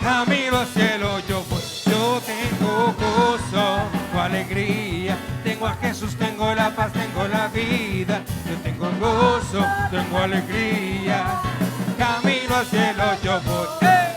camino al cielo yo voy. Yo tengo gozo, tengo alegría, tengo a Jesús, tengo la paz, tengo la vida. Yo tengo gozo, tengo alegría, camino al cielo yo voy. ¡Hey!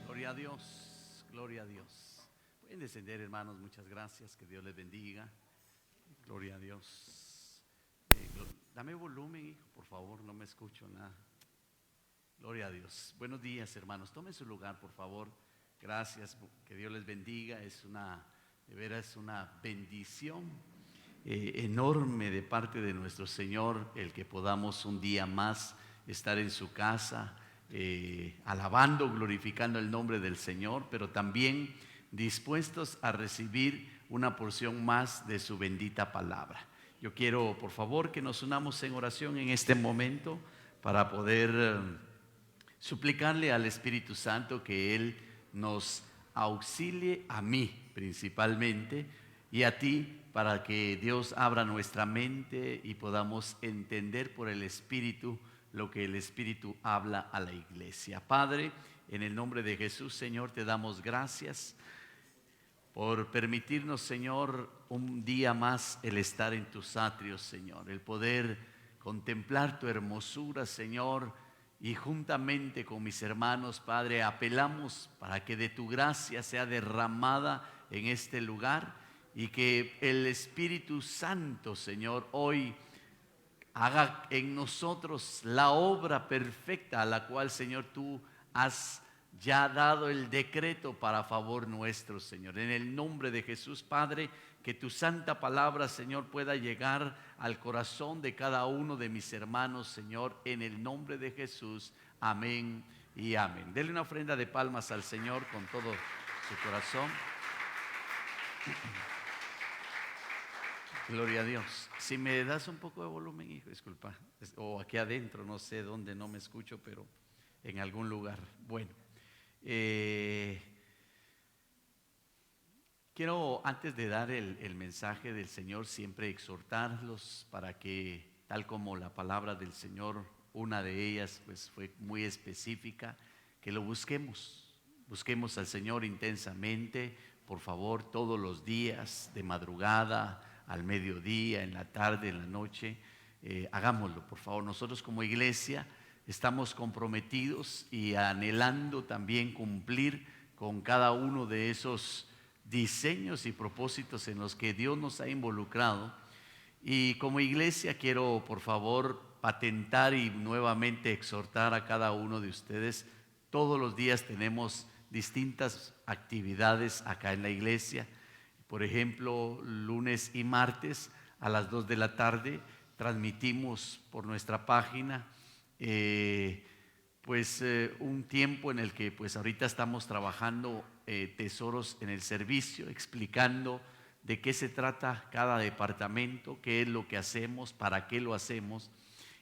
Gloria a Dios, gloria a Dios. Pueden descender, hermanos, muchas gracias, que Dios les bendiga. Gloria a Dios. Dame volumen, hijo, por favor, no me escucho nada. Gloria a Dios. Buenos días, hermanos, tomen su lugar, por favor. Gracias, que Dios les bendiga. De veras, una bendición enorme de parte de nuestro Señor, el que podamos un día más estar en su casa, alabando, glorificando el nombre del Señor, pero también dispuestos a recibir una porción más de su bendita palabra. Yo quiero, por favor, que nos unamos en oración en este momento para poder suplicarle al Espíritu Santo que Él nos auxilie, a mí principalmente y a ti, para que Dios abra nuestra mente y podamos entender por el Espíritu lo que el Espíritu habla a la iglesia. Padre, en el nombre de Jesús, Señor, te damos gracias por permitirnos, Señor, un día más el estar en tus atrios, Señor, el poder contemplar tu hermosura, Señor, y juntamente con mis hermanos, Padre, apelamos para que de tu gracia sea derramada en este lugar y que el Espíritu Santo, Señor, hoy haga en nosotros la obra perfecta a la cual, Señor, tú has ya dado el decreto para favor nuestro, Señor. En el nombre de Jesús, Padre, que tu santa palabra, Señor, pueda llegar al corazón de cada uno de mis hermanos, Señor, en el nombre de Jesús. Amén y amén. Denle una ofrenda de palmas al Señor con todo su corazón. Gloria a Dios. Si me das un poco de volumen, hijo, disculpa, o aquí adentro, no sé dónde, no me escucho, pero en algún lugar. Bueno, quiero, antes de dar el mensaje del Señor, siempre exhortarlos para que, tal como la palabra del Señor, una de ellas pues fue muy específica, que lo busquemos al Señor intensamente, por favor, todos los días, de madrugada, al mediodía, en la tarde, en la noche. Hagámoslo, por favor. Nosotros como iglesia estamos comprometidos y anhelando también cumplir con cada uno de esos diseños y propósitos en los que Dios nos ha involucrado. Y como iglesia quiero, por favor, patentar y nuevamente exhortar a cada uno de ustedes. Todos los días tenemos distintas actividades acá en la iglesia. Por ejemplo, lunes y martes a las 2 de la tarde transmitimos por nuestra página un tiempo en el que pues ahorita estamos trabajando tesoros en el servicio, explicando de qué se trata cada departamento, qué es lo que hacemos, para qué lo hacemos.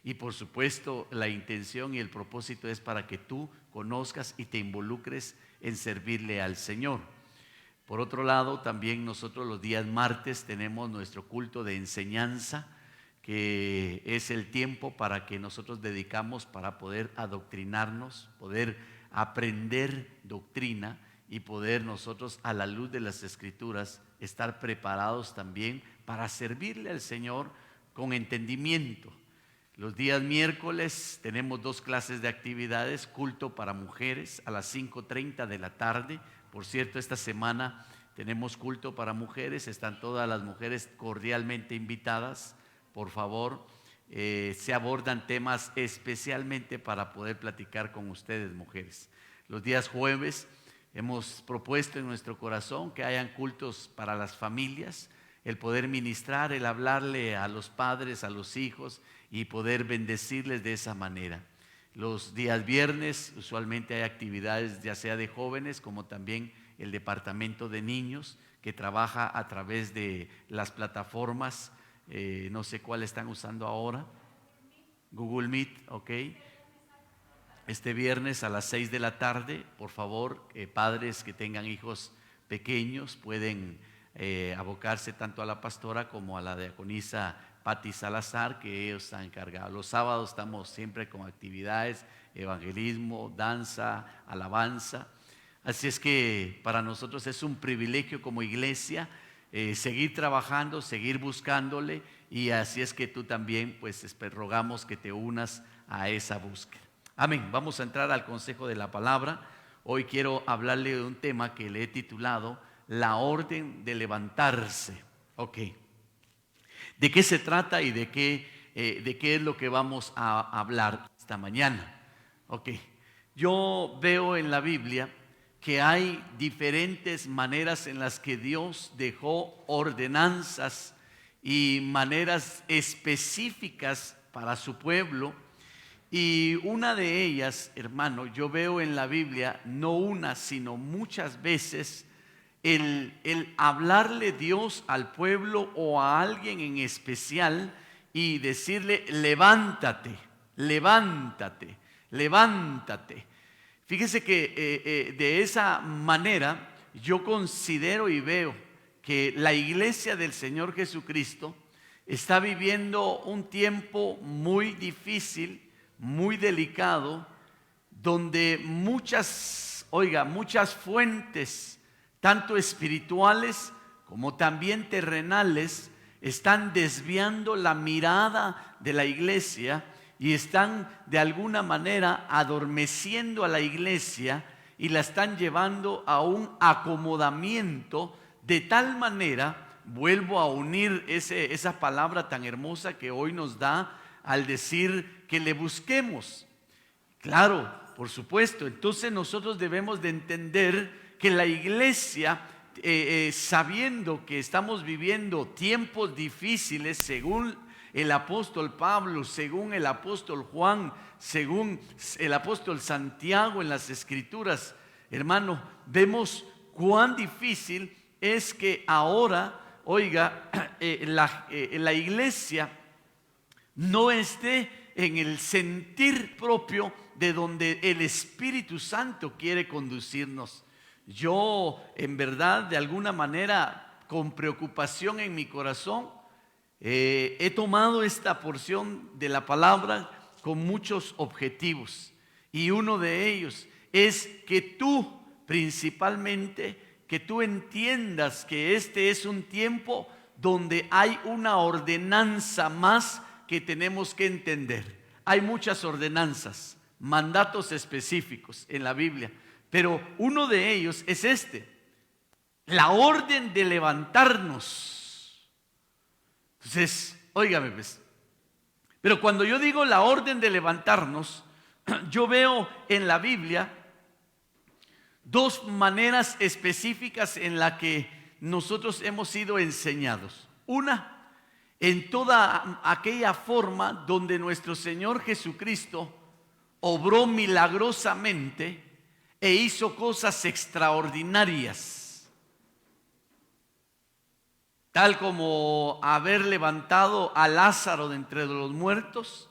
Y por supuesto la intención y el propósito es para que tú conozcas y te involucres en servirle al Señor. Por otro lado, también nosotros los días martes tenemos nuestro culto de enseñanza, que es el tiempo para que nosotros dedicamos para poder adoctrinarnos, poder aprender doctrina y poder nosotros, a la luz de las Escrituras, estar preparados también para servirle al Señor con entendimiento. Los días miércoles tenemos 2 clases de actividades: culto para mujeres a las 5:30 de la tarde. Por cierto, esta semana tenemos culto para mujeres, están todas las mujeres cordialmente invitadas. Por favor, se abordan temas especialmente para poder platicar con ustedes, mujeres. Los días jueves hemos propuesto en nuestro corazón que hayan cultos para las familias. el poder ministrar, el hablarle a los padres, a los hijos y poder bendecirles de esa manera. Los días viernes usualmente hay actividades ya sea de jóvenes como también el departamento de niños que trabaja a través de las plataformas, no sé cuál están usando ahora, Google Meet, ok. Este viernes a las 6 de la tarde, por favor, padres que tengan hijos pequeños pueden abocarse tanto a la pastora como a la diaconisa Patti Salazar, que ellos están encargados. Los sábados estamos siempre con actividades, evangelismo, danza, alabanza. Así es que para nosotros es un privilegio como iglesia seguir trabajando, seguir buscándole, y así es que tú también pues rogamos que te unas a esa búsqueda. Amén. Vamos a entrar al consejo de la palabra. Hoy quiero hablarle de un tema que le he titulado la orden de levantarse. Ok. ¿De qué se trata y de qué es lo que vamos a hablar esta mañana? Ok. Yo veo en la Biblia que hay diferentes maneras en las que Dios dejó ordenanzas y maneras específicas para su pueblo. Y una de ellas, hermano, yo veo en la Biblia, no una, sino muchas veces, el hablarle Dios al pueblo o a alguien en especial y decirle: levántate, levántate, levántate. Fíjese que de esa manera yo considero y veo que la iglesia del Señor Jesucristo está viviendo un tiempo muy difícil, muy delicado, donde muchas fuentes, tanto espirituales como también terrenales, están desviando la mirada de la iglesia y están de alguna manera adormeciendo a la iglesia y la están llevando a un acomodamiento de tal manera. Vuelvo a unir esa palabra tan hermosa que hoy nos da al decir que le busquemos. Claro, por supuesto, entonces nosotros debemos de entender que la iglesia, sabiendo que estamos viviendo tiempos difíciles, según el apóstol Pablo, según el apóstol Juan, según el apóstol Santiago en las Escrituras, hermano, vemos cuán difícil es que ahora, la iglesia no esté en el sentir propio de donde el Espíritu Santo quiere conducirnos. Yo, en verdad, de alguna manera, con preocupación en mi corazón, he tomado esta porción de la palabra con muchos objetivos, y uno de ellos es que tú, principalmente, que tú entiendas que este es un tiempo donde hay una ordenanza más que tenemos que entender. Hay muchas ordenanzas, mandatos específicos en la Biblia, pero uno de ellos es la orden de levantarnos. Entonces, óigame pues, pero cuando yo digo la orden de levantarnos, yo veo en la Biblia dos maneras específicas en las que nosotros hemos sido enseñados. Una, en toda aquella forma donde nuestro Señor Jesucristo obró milagrosamente e hizo cosas extraordinarias, tal como haber levantado a Lázaro de entre los muertos,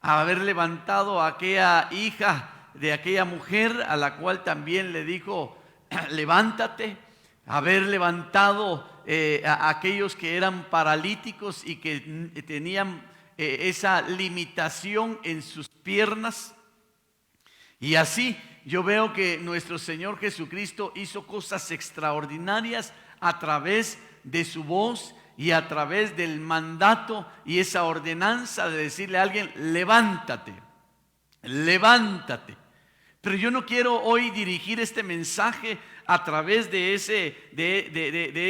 haber levantado a aquella hija de aquella mujer a la cual también le dijo: levántate, haber levantado a aquellos que eran paralíticos y que tenían esa limitación en sus piernas. Y así yo veo que nuestro Señor Jesucristo hizo cosas extraordinarias a través de su voz y a través del mandato y esa ordenanza de decirle a alguien: levántate, levántate. Pero yo no quiero hoy dirigir este mensaje a través de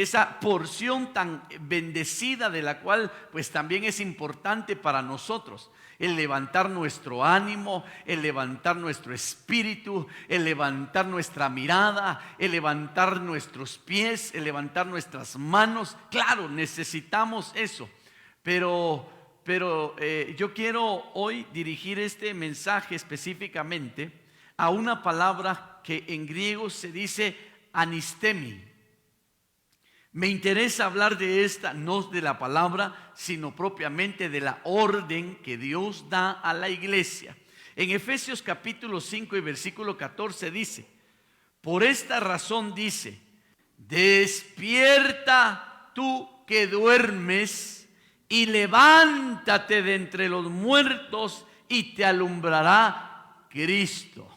esa porción tan bendecida, de la cual pues también es importante para nosotros. El levantar nuestro ánimo, el levantar nuestro espíritu, el levantar nuestra mirada, el levantar nuestros pies, el levantar nuestras manos. Claro, necesitamos eso. Pero yo quiero hoy dirigir este mensaje específicamente a una palabra que en griego se dice anistemi. Me interesa hablar de esta, no de la palabra, sino propiamente de la orden que Dios da a la iglesia. En Efesios capítulo 5 y versículo 14 dice: por esta razón dice, despierta tú que duermes y levántate de entre los muertos y te alumbrará Cristo.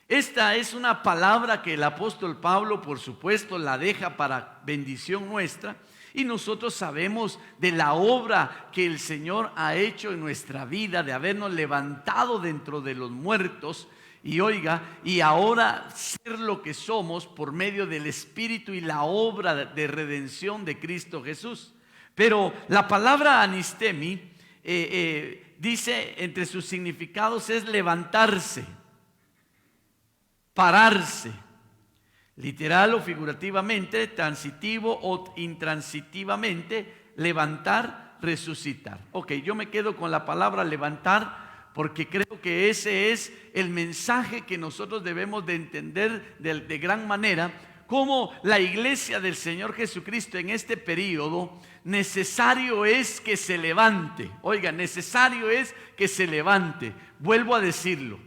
Esta es una palabra que el apóstol Pablo, por supuesto, la deja para bendición nuestra, y nosotros sabemos de la obra que el Señor ha hecho en nuestra vida, de habernos levantado dentro de los muertos, y oiga, y ahora ser lo que somos por medio del Espíritu y la obra de redención de Cristo Jesús. Pero la palabra anistemi dice, entre sus significados es levantarse, pararse, literal o figurativamente, transitivo o intransitivamente, levantar, resucitar. Ok, yo me quedo con la palabra levantar, porque creo que ese es el mensaje que nosotros debemos de entender de gran manera, como la iglesia del Señor Jesucristo en este periodo, necesario es que se levante. Oiga, necesario es que se levante. Vuelvo a decirlo,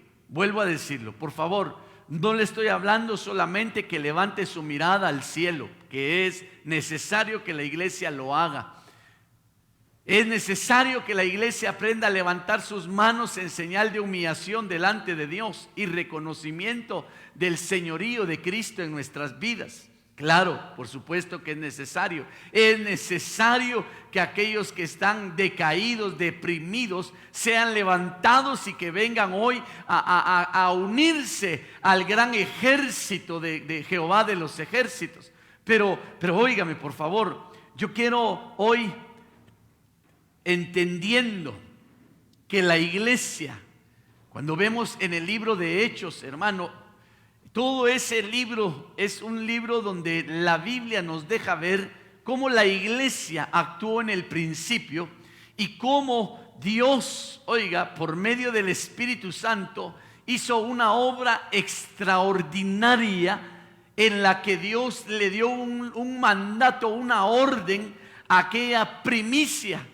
por favor. No le estoy hablando solamente que levante su mirada al cielo, que es necesario que la iglesia lo haga. Es necesario que la iglesia aprenda a levantar sus manos en señal de humillación delante de Dios y reconocimiento del señorío de Cristo en nuestras vidas. Claro, por supuesto que es necesario. Es necesario que aquellos que están decaídos, deprimidos, sean levantados y que vengan hoy a unirse al gran ejército de Jehová de los ejércitos. Pero óigame, por favor, yo quiero hoy, entendiendo que la iglesia, cuando vemos en el libro de Hechos, hermano, todo ese libro es un libro donde la Biblia nos deja ver cómo la iglesia actuó en el principio y cómo Dios, oiga, por medio del Espíritu Santo, hizo una obra extraordinaria en la que Dios le dio un mandato, una orden a aquella primicia.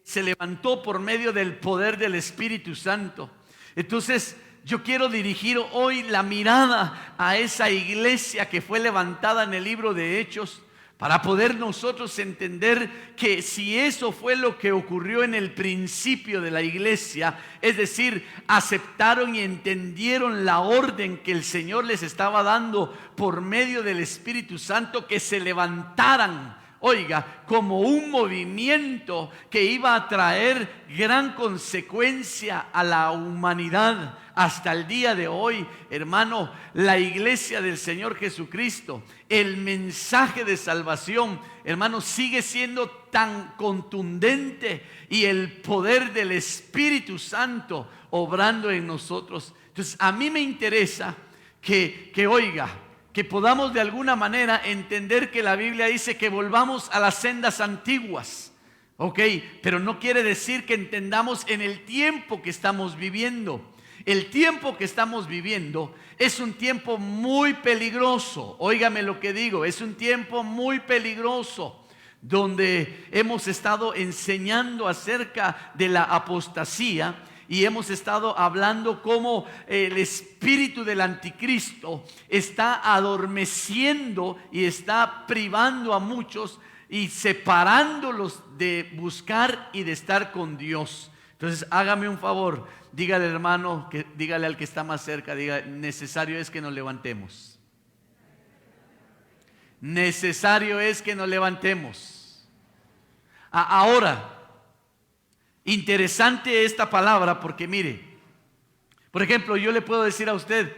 Se levantó por medio del poder del Espíritu Santo. Entonces, yo quiero dirigir hoy la mirada a esa iglesia que fue levantada en el libro de Hechos, para poder nosotros entender que si eso fue lo que ocurrió en el principio de la iglesia, es decir, aceptaron y entendieron la orden que el Señor les estaba dando por medio del Espíritu Santo, que se levantaran, oiga, como un movimiento que iba a traer gran consecuencia a la humanidad. Hasta el día de hoy, hermano, la iglesia del Señor Jesucristo, el mensaje de salvación, hermano, sigue siendo tan contundente, y el poder del Espíritu Santo obrando en nosotros. Entonces, a mí me interesa que oiga, que podamos de alguna manera entender que la Biblia dice que volvamos a las sendas antiguas. Ok, pero no quiere decir que entendamos en el tiempo que estamos viviendo. El tiempo que estamos viviendo es un tiempo muy peligroso. Óigame lo que digo, es un tiempo muy peligroso, donde hemos estado enseñando acerca de la apostasía, y hemos estado hablando cómo el espíritu del anticristo está adormeciendo y está privando a muchos y separándolos de buscar y de estar con Dios. Entonces, hágame un favor, dígale, hermano, dígale al que está más cerca, diga: necesario es que nos levantemos. Necesario es que nos levantemos. Ahora, interesante esta palabra, porque mire, por ejemplo, yo le puedo decir a usted: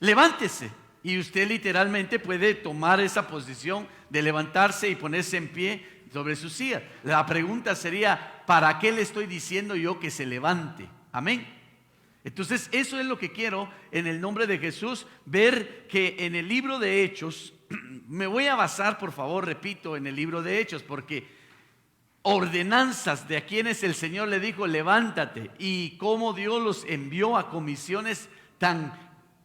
levántese, Y usted literalmente puede tomar esa posición de levantarse y ponerse en pie sobre su silla. La pregunta sería, ¿para qué le estoy diciendo yo que se levante? Amén. Entonces eso es lo que quiero en el nombre de Jesús, ver que en el libro de Hechos, me voy a basar, por favor, repito, en el libro de Hechos, porque ordenanzas de a quienes el Señor le dijo levántate, y cómo Dios los envió a comisiones tan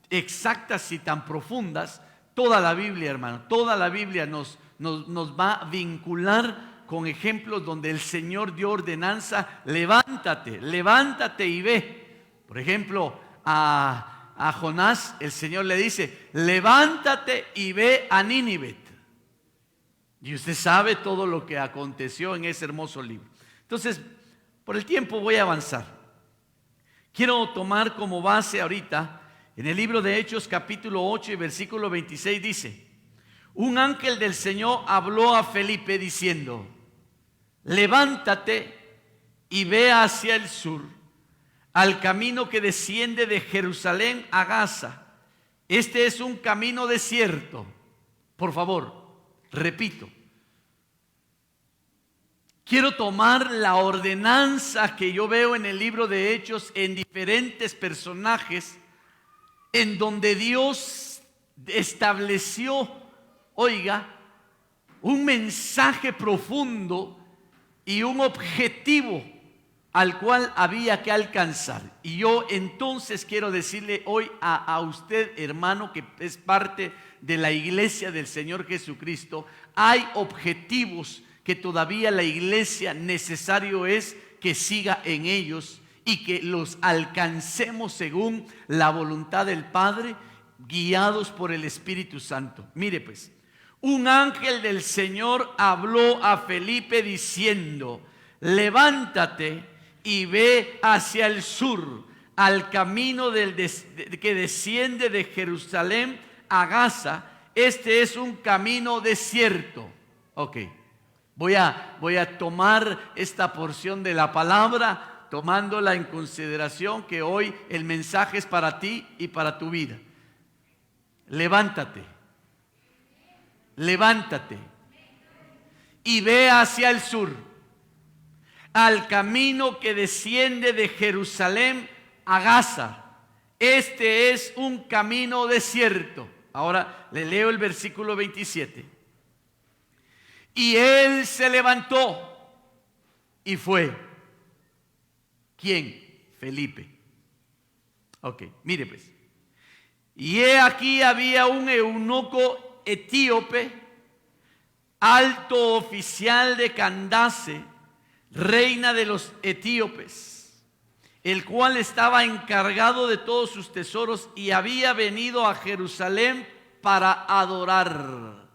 exactas y tan profundas. Toda la Biblia, hermano, toda la Biblia nos va a vincular con ejemplos donde el Señor dio ordenanza: levántate, levántate y ve. Por ejemplo, a Jonás el Señor le dice: levántate y ve a Nínive. Y usted sabe todo lo que aconteció en ese hermoso libro. Entonces, por el tiempo voy a avanzar. Quiero tomar como base ahorita, en el libro de Hechos capítulo 8 y versículo 26 dice: un ángel del Señor habló a Felipe diciendo: levántate y ve hacia el sur, al camino que desciende de Jerusalén a Gaza. Este es un camino desierto. Por favor, repito, quiero tomar la ordenanza que yo veo en el libro de Hechos en diferentes personajes, en donde Dios estableció, oiga, un mensaje profundo y un objetivo al cual había que alcanzar. Y yo entonces quiero decirle hoy a usted, hermano, que es parte de la iglesia del Señor Jesucristo, hay objetivos que todavía la iglesia necesario es que siga en ellos y que los alcancemos según la voluntad del Padre, guiados por el Espíritu Santo. Mire pues, un ángel del Señor habló a Felipe diciendo: levántate y ve hacia el sur, al camino que desciende de Jerusalén a Gaza. Este es un camino desierto. Ok, voy a tomar esta porción de la palabra, tomándola en consideración que hoy el mensaje es para ti y para tu vida. Levántate, levántate y ve hacia el sur, al camino que desciende de Jerusalén a Gaza. Este es un camino desierto. Ahora le leo el versículo 27. Y él se levantó y fue. ¿Quién? Felipe. Ok, mire pues. Y he aquí había un eunuco etíope, alto oficial de Candace, reina de los etíopes, el cual estaba encargado de todos sus tesoros y había venido a Jerusalén para adorar.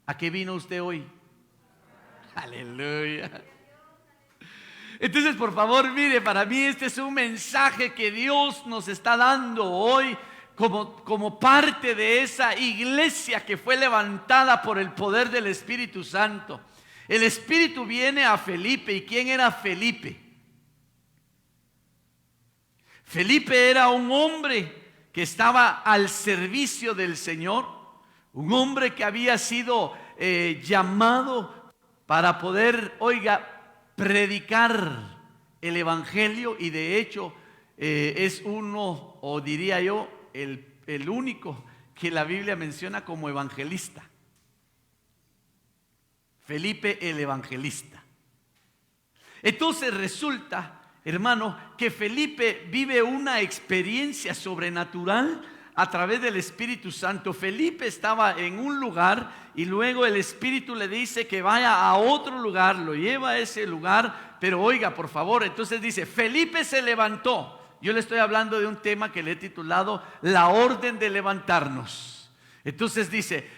¿A qué vino usted hoy? Aleluya. Entonces, por favor, mire, para mí este es un mensaje que Dios nos está dando hoy como parte de esa iglesia que fue levantada por el poder del Espíritu Santo. El Espíritu viene a Felipe. ¿Y quién era Felipe? Felipe era un hombre que estaba al servicio del Señor, un hombre que había sido llamado para poder, oiga, predicar el Evangelio, y de hecho es uno, o diría yo, el único que la Biblia menciona como evangelista. Felipe el evangelista. Entonces resulta, hermano, que Felipe vive una experiencia sobrenatural a través del Espíritu Santo. Felipe estaba en un lugar y luego el Espíritu le dice que vaya a otro lugar, lo lleva a ese lugar, pero oiga, por favor, entonces dice, Felipe se levantó. Yo le estoy hablando de un tema que le he titulado La orden de levantarnos. Entonces dice,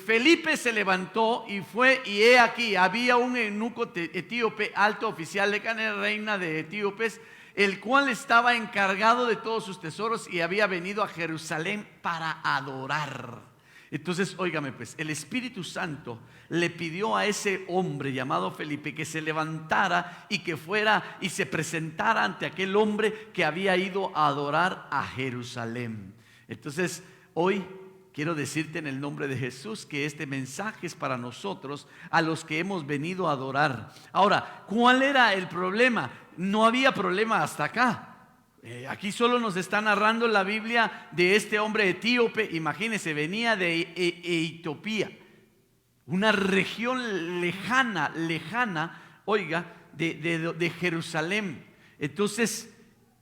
Felipe se levantó y fue, y he aquí, había un eunuco etíope, alto oficial de Candace, reina de etíopes, el cual estaba encargado de todos sus tesoros y había venido a Jerusalén para adorar. Entonces, óigame pues, el Espíritu Santo le pidió a ese hombre llamado Felipe que se levantara y que fuera y se presentara ante aquel hombre que había ido a adorar a Jerusalén. Entonces, hoy quiero decirte en el nombre de Jesús que este mensaje es para nosotros, a los que hemos venido a adorar. Ahora, ¿cuál era el problema? No había problema hasta acá. Aquí solo nos está narrando la Biblia de este hombre etíope. Imagínense, venía de Etiopía, una región lejana, oiga, de Jerusalén. Entonces,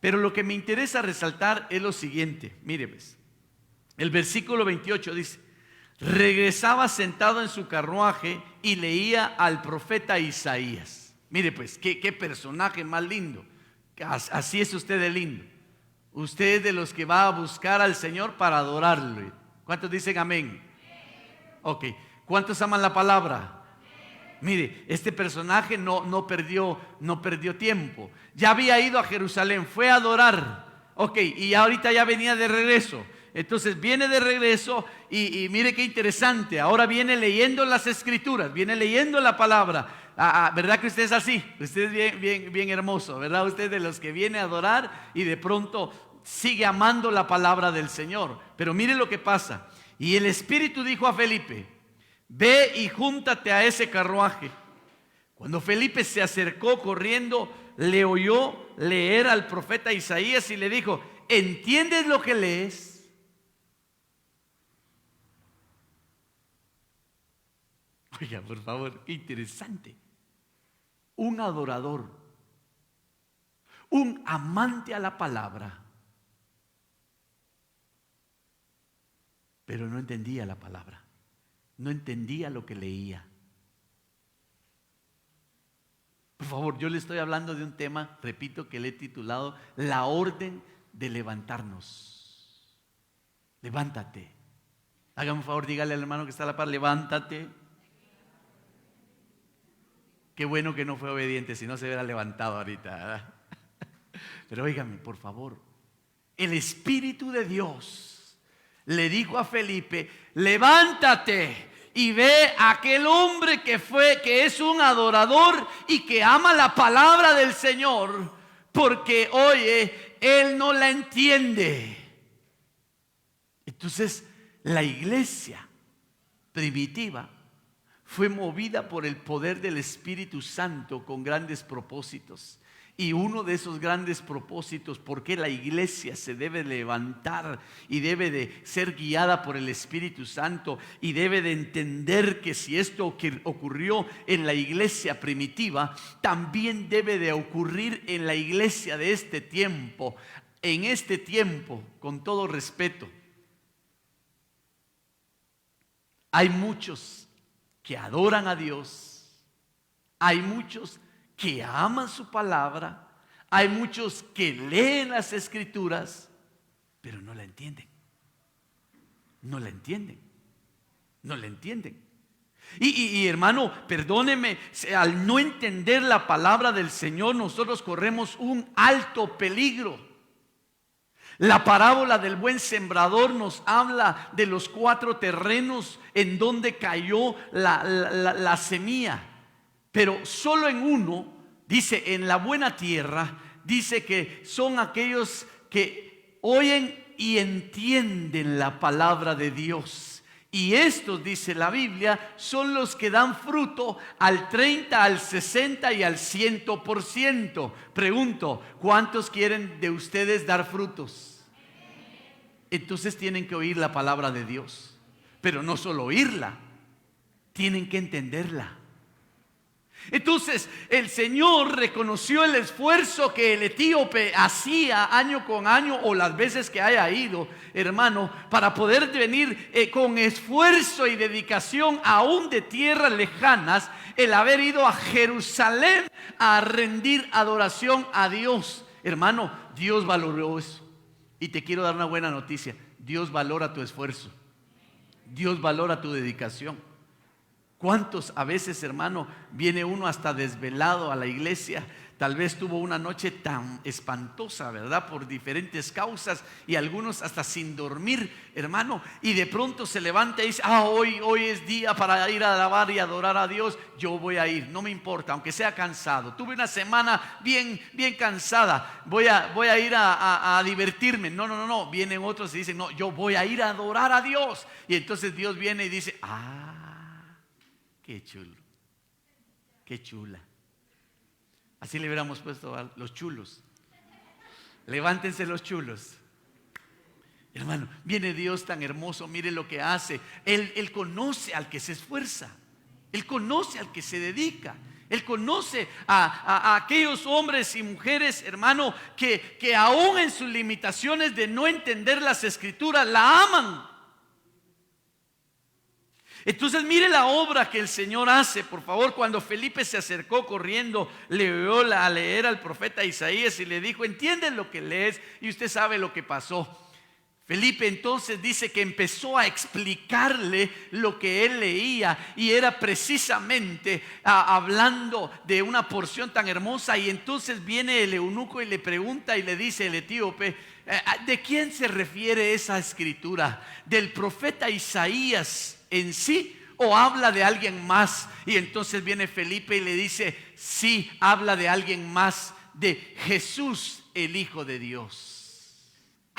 pero lo que me interesa resaltar es lo siguiente. Mire pues, el versículo 28 dice: regresaba sentado en su carruaje y leía al profeta Isaías. Mire pues, qué personaje más lindo. Así es usted de lindo. Usted es de los que va a buscar al Señor para adorarlo. ¿Cuántos dicen amén? Ok. ¿Cuántos aman la palabra? Mire, este personaje no perdió tiempo. Ya había ido a Jerusalén, fue a adorar. Ok, y ahorita ya venía de regreso. Entonces viene de regreso y mire qué interesante. Ahora viene leyendo las escrituras, viene leyendo la palabra. ¿Verdad que usted es así? Usted es bien hermoso, ¿verdad? Usted es de los que viene a adorar y de pronto sigue amando la palabra del Señor. Pero mire lo que pasa. Y el Espíritu dijo a Felipe: ve y júntate a ese carruaje. Cuando Felipe se acercó corriendo, le oyó leer al profeta Isaías y le dijo: ¿entiendes lo que lees? Oiga, por favor, qué interesante. Un adorador, un amante a la palabra, pero no entendía la palabra, no entendía lo que leía. Por favor, yo le estoy hablando de un tema, repito, que le he titulado La orden de levantarnos. Levántate. Hágame un favor, dígale al hermano que está a la par: levántate. Qué bueno que no fue obediente, si no se hubiera levantado ahorita, ¿verdad? Pero óigame, por favor, el Espíritu de Dios le dijo a Felipe: levántate y ve a aquel hombre que es un adorador y que ama la palabra del Señor, porque oye, él no la entiende. Entonces, la iglesia primitiva fue movida por el poder del Espíritu Santo con grandes propósitos. Y uno de esos grandes propósitos, porque la iglesia se debe levantar y debe de ser guiada por el Espíritu Santo, y debe de entender que si esto ocurrió en la iglesia primitiva, también debe de ocurrir en la iglesia de este tiempo. En este tiempo, con todo respeto, hay muchos que adoran a Dios, hay muchos que aman su palabra, hay muchos que leen las escrituras, pero no la entienden. No la entienden. No la entienden. Y hermano, perdóneme, al no entender la palabra del Señor, nosotros corremos un alto peligro. La parábola del buen sembrador nos habla de los 4 terrenos en donde cayó la semilla. Pero solo en uno, dice, en la buena tierra, dice que son aquellos que oyen y entienden la palabra de Dios. Y estos, dice la Biblia, son los que dan fruto al 30, al 60 y al 100%. Pregunto, ¿cuántos quieren de ustedes dar frutos? Entonces tienen que oír la palabra de Dios. Pero no solo oírla, tienen que entenderla. Entonces el Señor reconoció el esfuerzo que el etíope hacía año con año, o las veces que haya ido, hermano, para poder venir con esfuerzo y dedicación aún de tierras lejanas, el haber ido a Jerusalén a rendir adoración a Dios. Hermano, Dios valoró eso. Y te quiero dar una buena noticia: Dios valora tu esfuerzo, Dios valora tu dedicación. ¿Cuántos a veces, hermano, viene uno hasta desvelado a la iglesia? Tal vez tuvo una noche tan espantosa, ¿verdad? Por diferentes causas, y algunos hasta sin dormir, hermano. Y de pronto se levanta y dice: hoy es día para ir a alabar y adorar a Dios. Yo voy a ir, no me importa, aunque sea cansado. Tuve una semana bien cansada. Voy a ir a divertirme. No. Vienen otros y dicen: no, yo voy a ir a adorar a Dios. Y entonces Dios viene y dice: qué chulo, qué chula. Así le hubiéramos puesto a los chulos. Levántense los chulos. Hermano, viene Dios tan hermoso, mire lo que hace. Él conoce al que se esfuerza. Él conoce al que se dedica. Él conoce a aquellos hombres y mujeres, hermano, que aún en sus limitaciones de no entender las escrituras, la aman. Entonces mire la obra que el Señor hace, por favor. Cuando Felipe se acercó corriendo, le oyó a leer al profeta Isaías y le dijo: ¿entiendes lo que lees? Y usted sabe lo que pasó. Felipe entonces dice que empezó a explicarle lo que él leía, y era precisamente hablando de una porción tan hermosa. Y entonces viene el eunuco y le pregunta y le dice el etíope: ¿de quién se refiere esa escritura? ¿Del profeta Isaías en sí o habla de alguien más? Y entonces viene Felipe y le dice: sí, habla de alguien más, de Jesús, el Hijo de Dios.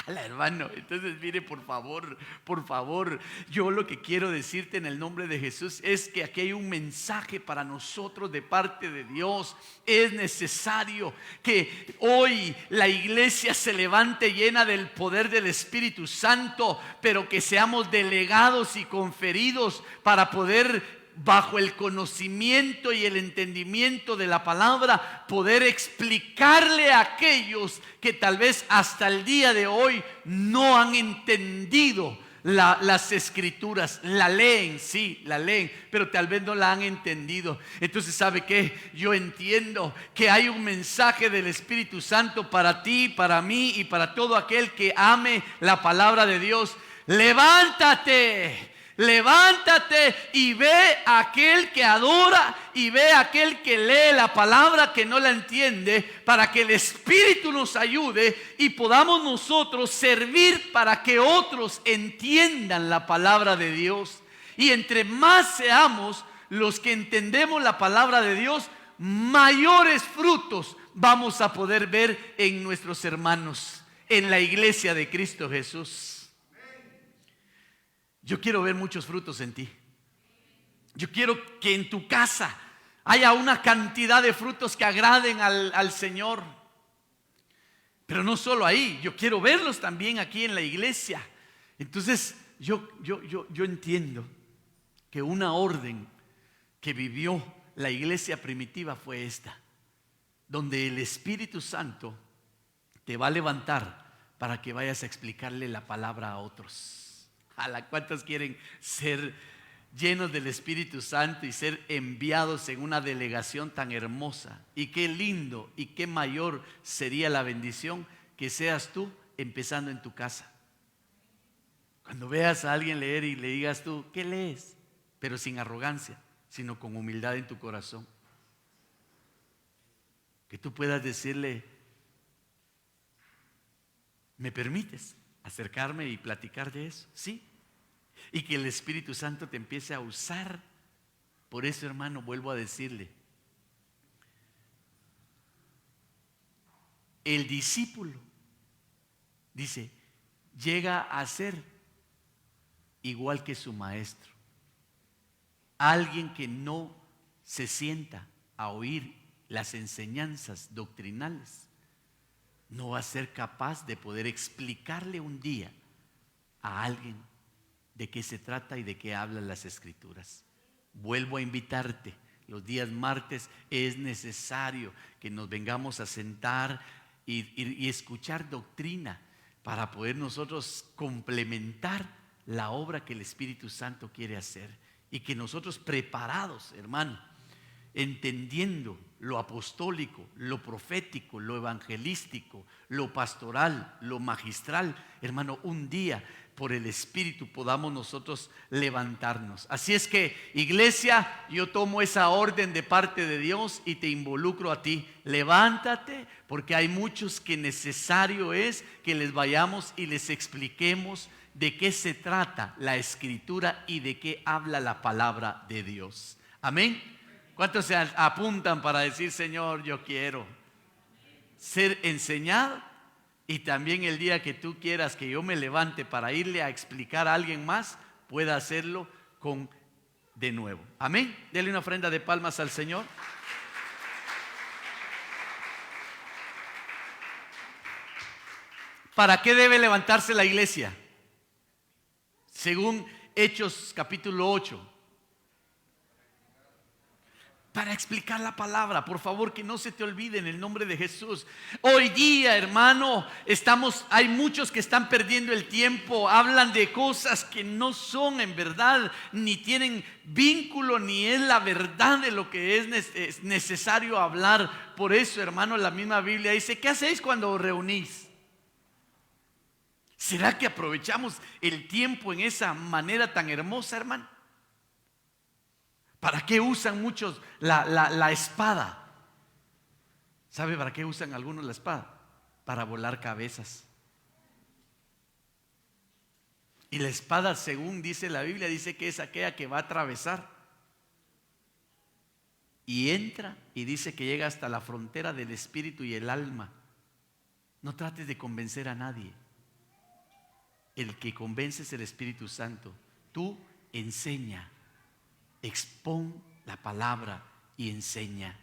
Hermano, entonces mire, por favor, yo lo que quiero decirte en el nombre de Jesús es que aquí hay un mensaje para nosotros de parte de Dios. Es necesario que hoy la iglesia se levante llena del poder del Espíritu Santo, pero que seamos delegados y conferidos para poder, bajo el conocimiento y el entendimiento de la palabra, poder explicarle a aquellos que tal vez hasta el día de hoy no han entendido las escrituras. La leen, sí, la leen, pero tal vez no la han entendido. Entonces, ¿sabe qué? Yo entiendo que hay un mensaje del Espíritu Santo para ti, para mí y para todo aquel que ame la palabra de Dios. Levántate y ve a aquel que adora, y ve a aquel que lee la palabra, que no la entiende, para que el Espíritu nos ayude y podamos nosotros servir para que otros entiendan la palabra de Dios. Y entre más seamos los que entendemos la palabra de Dios, mayores frutos vamos a poder ver en nuestros hermanos, en la iglesia de Cristo Jesús. Yo quiero ver muchos frutos en ti. Yo quiero que en tu casa haya una cantidad de frutos que agraden al Señor. Pero no solo ahí, yo quiero verlos también aquí en la iglesia. Entonces yo entiendo que una orden que vivió la iglesia primitiva fue esta, donde el Espíritu Santo te va a levantar para que vayas a explicarle la palabra a otros. ¿Cuántos quieren ser llenos del Espíritu Santo y ser enviados en una delegación tan hermosa? Y qué lindo y qué mayor sería la bendición que seas tú empezando en tu casa. Cuando veas a alguien leer y le digas tú: ¿qué lees? Pero sin arrogancia, sino con humildad en tu corazón. Que tú puedas decirle: ¿me permites acercarme y platicar de eso? Sí. Y que el Espíritu Santo te empiece a usar. Por eso, hermano, vuelvo a decirle: el discípulo, dice, llega a ser igual que su maestro. Alguien que no se sienta a oír las enseñanzas doctrinales no va a ser capaz de poder explicarle un día a alguien de qué se trata y de qué hablan las escrituras. Vuelvo a invitarte: los días martes es necesario que nos vengamos a sentar y escuchar doctrina para poder nosotros complementar la obra que el Espíritu Santo quiere hacer, y que nosotros preparados, hermano, entendiendo lo apostólico, lo profético, lo evangelístico, lo pastoral, lo magistral, hermano, un día por el Espíritu podamos nosotros levantarnos. Así es que, iglesia, yo tomo esa orden de parte de Dios y te involucro a ti. Levántate, porque hay muchos que necesario es que les vayamos y les expliquemos de qué se trata la Escritura y de qué habla la palabra de Dios. Amén. ¿Cuántos se apuntan para decir: Señor, yo quiero ser enseñado? Y también el día que tú quieras que yo me levante para irle a explicar a alguien más, pueda hacerlo de nuevo. Amén. Dele una ofrenda de palmas al Señor. ¿Para qué debe levantarse la iglesia? Según Hechos capítulo 8. Para explicar la palabra. Por favor, que no se te olvide, en el nombre de Jesús. Hoy día, hermano, hay muchos que están perdiendo el tiempo. Hablan de cosas que no son en verdad, ni tienen vínculo, ni es la verdad de lo que es necesario hablar. Por eso, hermano, la misma Biblia dice: ¿qué hacéis cuando os reunís? ¿Será que aprovechamos el tiempo en esa manera tan hermosa, hermano? ¿Para qué usan muchos la espada? ¿Sabe para qué usan algunos la espada? Para volar cabezas. Y la espada, según dice la Biblia, dice que es aquella que va a atravesar. Y entra y dice que llega hasta la frontera del espíritu y el alma. No trates de convencer a nadie. El que convence es el Espíritu Santo. Tú enseña. Expón la palabra y enseña,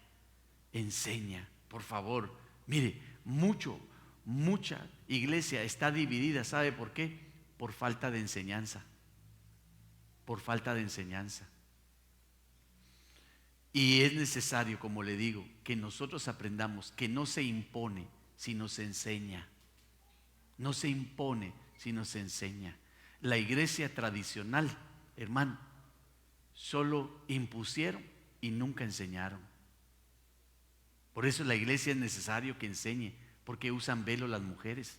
por favor. Mire, mucha iglesia está dividida. ¿Sabe por qué? Por falta de enseñanza. Y es necesario, como le digo, que nosotros aprendamos que no se impone, sino se enseña. No se impone, sino se enseña. La iglesia tradicional, hermano, solo impusieron y nunca enseñaron. Por eso la iglesia es necesario que enseñe, porque usan velo las mujeres.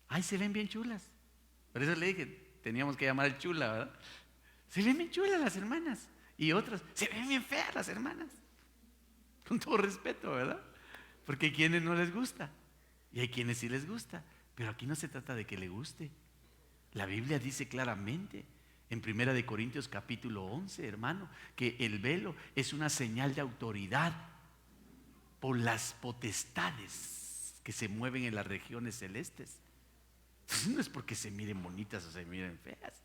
Ay, se ven bien chulas. Por eso le dije, teníamos que llamar al chula, ¿verdad? Se ven bien chulas las hermanas. Y otras, se ven bien feas las hermanas. Con todo respeto, ¿verdad? Porque hay quienes no les gusta y hay quienes sí les gusta. Pero aquí no se trata de que le guste. La Biblia dice claramente en 1 de Corintios capítulo 11, hermano, que el velo es una señal de autoridad por las potestades que se mueven en las regiones celestes. Entonces, no es porque se miren bonitas o se miren feas.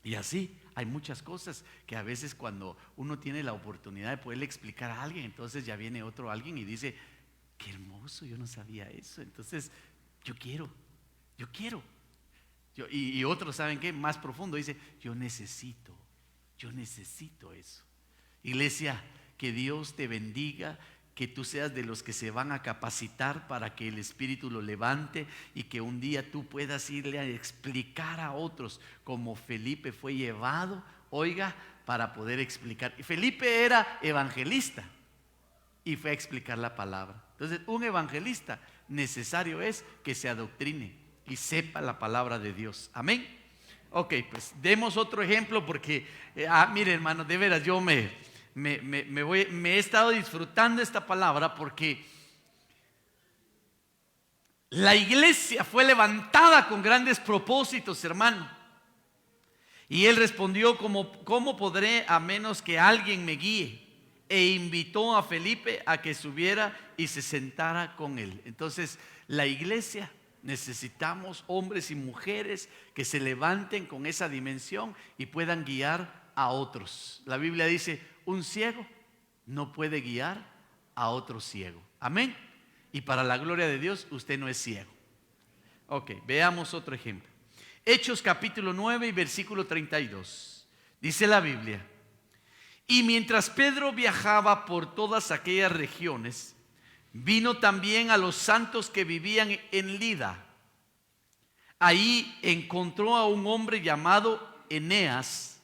Y así hay muchas cosas que a veces cuando uno tiene la oportunidad de poderle explicar a alguien, entonces ya viene otro alguien y dice: qué hermoso, yo no sabía eso. Entonces yo quiero. Y otros, ¿saben qué? Más profundo, dice: yo necesito eso. Iglesia, que Dios te bendiga, que tú seas de los que se van a capacitar para que el Espíritu lo levante y que un día tú puedas irle a explicar a otros, como Felipe fue llevado, oiga, para poder explicar. Felipe era evangelista y fue a explicar la palabra. Entonces, un evangelista necesario es que se adoctrine y sepa la palabra de Dios. Amén. Ok, pues demos otro ejemplo porque, mire, hermano, de veras yo me he estado disfrutando esta palabra porque la iglesia fue levantada con grandes propósitos, hermano. Y él respondió: ¿cómo podré a menos que alguien me guíe? E invitó a Felipe a que subiera y se sentara con él. Entonces, la iglesia, necesitamos hombres y mujeres que se levanten con esa dimensión y puedan guiar a otros. La Biblia dice: un ciego no puede guiar a otro ciego. Amén. Y para la gloria de Dios, usted no es ciego. Ok, veamos otro ejemplo. Hechos capítulo 9 y versículo 32. Dice la Biblia: y mientras Pedro viajaba por todas aquellas regiones, vino también a los santos que vivían en Lida. Ahí encontró a un hombre llamado Eneas,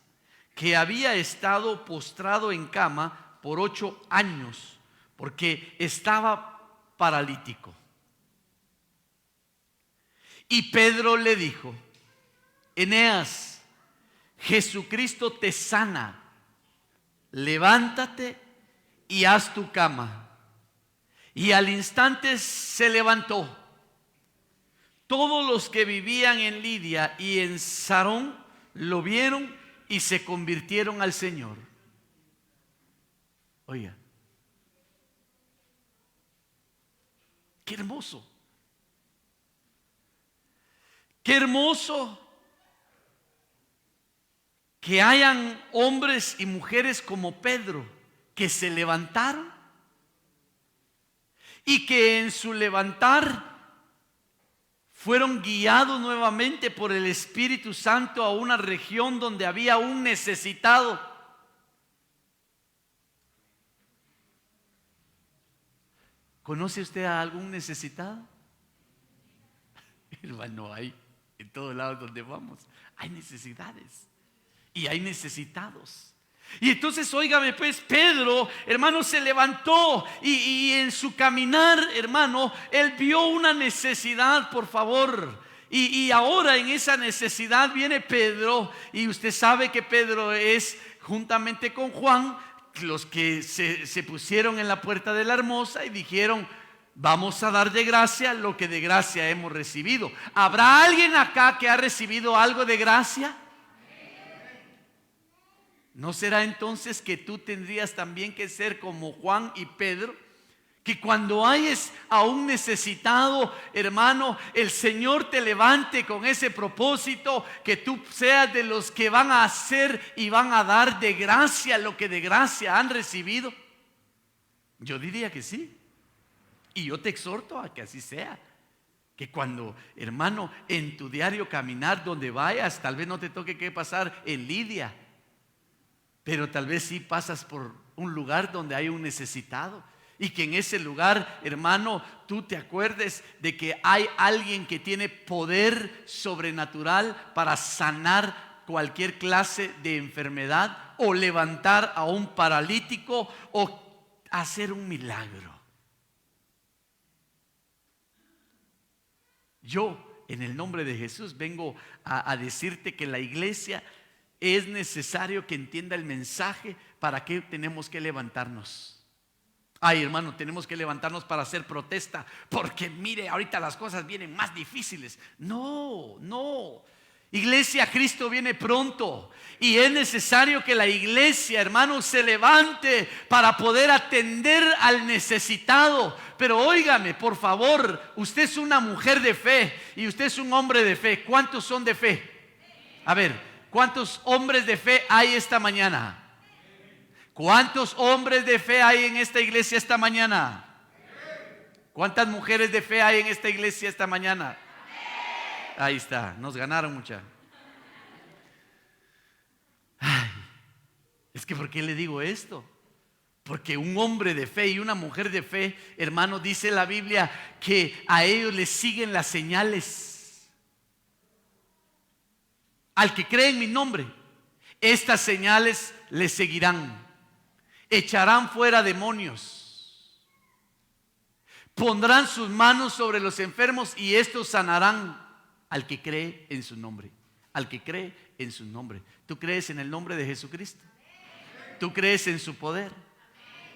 que había estado postrado en cama por 8 años, porque estaba paralítico. Y Pedro le dijo: Eneas, Jesucristo te sana, levántate y haz tu cama. Y al instante se levantó. Todos los que vivían en Lidia y en Sarón lo vieron y se convirtieron al Señor. Oiga, qué hermoso. Qué hermoso que hayan hombres y mujeres como Pedro que se levantaron y que en su levantar fueron guiados nuevamente por el Espíritu Santo a una región donde había un necesitado. ¿Conoce usted a algún necesitado? Hermano, hay en todos lados donde vamos, hay necesidades y hay necesitados. Y entonces, óigame pues, Pedro, hermano, se levantó y en su caminar, hermano, él vio una necesidad, por favor. Y ahora en esa necesidad viene Pedro, y usted sabe que Pedro es, juntamente con Juan, los que se pusieron en la puerta de la hermosa y dijeron: vamos a dar de gracia lo que de gracia hemos recibido. ¿Habrá alguien acá que ha recibido algo de gracia? ¿No será entonces que tú tendrías también que ser como Juan y Pedro? Que cuando hayas a un necesitado, hermano, el Señor te levante con ese propósito, que tú seas de los que van a hacer y van a dar de gracia lo que de gracia han recibido. Yo diría que sí. Y yo te exhorto a que así sea. Que cuando, hermano, en tu diario caminar donde vayas, tal vez no te toque que pasar en Lidia, pero tal vez sí pasas por un lugar donde hay un necesitado, y que en ese lugar, hermano, tú te acuerdes de que hay alguien que tiene poder sobrenatural para sanar cualquier clase de enfermedad, o levantar a un paralítico, o hacer un milagro. Yo, en el nombre de Jesús, vengo a decirte que la iglesia es necesario que entienda el mensaje. ¿Para qué tenemos que levantarnos? Ay, hermano, tenemos que levantarnos para hacer protesta, porque mire, ahorita las cosas vienen más difíciles. No, no. Iglesia, Cristo viene pronto y es necesario que la iglesia, hermano, se levante para poder atender al necesitado. Pero óigame, por favor, usted es una mujer de fe y usted es un hombre de fe. ¿Cuántos son de fe? A ver, ¿cuántos hombres de fe hay esta mañana? ¿Cuántos hombres de fe hay en esta iglesia esta mañana? ¿Cuántas mujeres de fe hay en esta iglesia esta mañana? Ahí está, nos ganaron mucha. Ay, es que ¿por qué le digo esto? Porque un hombre de fe y una mujer de fe, hermano, dice la Biblia que a ellos les siguen las señales. Al que cree en mi nombre, estas señales les seguirán. Echarán fuera demonios, pondrán sus manos sobre los enfermos y estos sanarán. Al que cree en su nombre, al que cree en su nombre. ¿Tú crees en el nombre de Jesucristo? ¿Tú crees en su poder?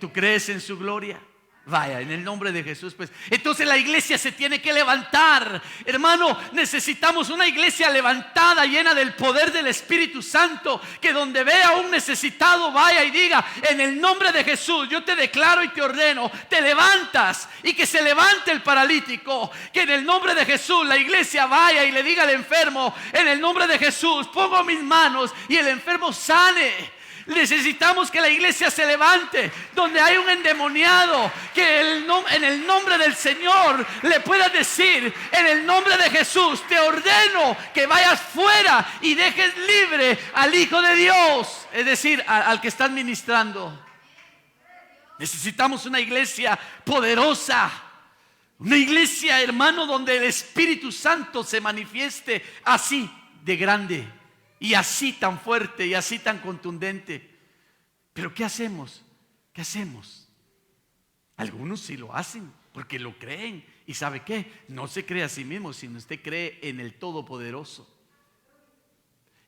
¿Tú crees en su gloria? Vaya, en el nombre de Jesús, pues. Entonces la iglesia se tiene que levantar. Hermano, necesitamos una iglesia levantada, llena del poder del Espíritu Santo, que donde vea a un necesitado vaya y diga: en el nombre de Jesús yo te declaro y te ordeno, te levantas, y que se levante el paralítico. Que en el nombre de Jesús la iglesia vaya y le diga al enfermo: en el nombre de Jesús pongo mis manos y el enfermo sane. Necesitamos que la iglesia se levante donde hay un endemoniado, que en el nombre del Señor le puedas decir: en el nombre de Jesús te ordeno que vayas fuera y dejes libre al Hijo de Dios, es decir, al que estás ministrando. Necesitamos una iglesia poderosa, una iglesia, hermano, donde el Espíritu Santo se manifieste así de grande, y así tan fuerte y así tan contundente. Pero ¿qué hacemos? ¿Qué hacemos? Algunos sí lo hacen porque lo creen. ¿Y sabe qué? No se cree a sí mismo, sino usted cree en el Todopoderoso.